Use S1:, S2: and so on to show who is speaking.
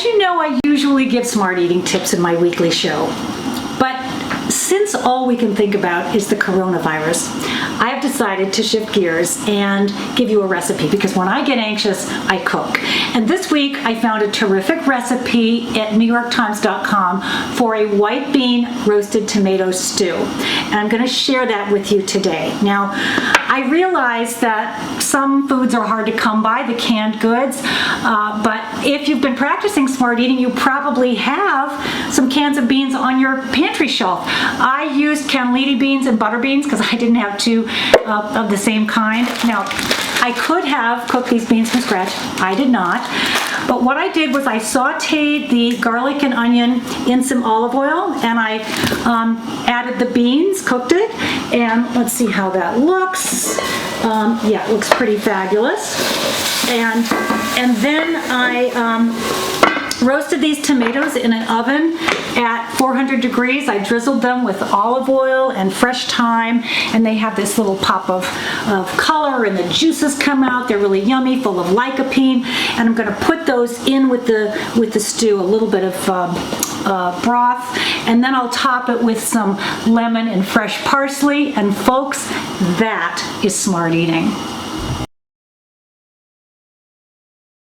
S1: As you know, I usually give smart eating tips in my weekly show, but since all we can think about is the coronavirus, I have decided to shift gears and give you a recipe, because when I get anxious, I cook. And this week, I found a terrific recipe at NewYorkTimes.com for a white bean roasted tomato stew. And I'm going to share that with you today. Now, I realize that some foods are hard to come by, the canned goods, but if you've been practicing smart eating, you probably have some cans of beans on your pantry shelf. I used cannellini beans and butter beans because I didn't have two of the same kind. Now, I could have cooked these beans from scratch. I did not. But what I did was I sauteed the garlic and onion in some olive oil, and I added the beans, cooked it, and let's see how that looks. Yeah, it looks pretty fabulous. And then I roasted these tomatoes in an oven at 400 degrees. I drizzled them with olive oil and fresh thyme, and they have this little pop of color, and the juices come out. They're really yummy, full of lycopene, and I'm going to put those in with the stew, a little bit of broth, and then I'll top it with some lemon and fresh parsley, and folks, that is smart eating.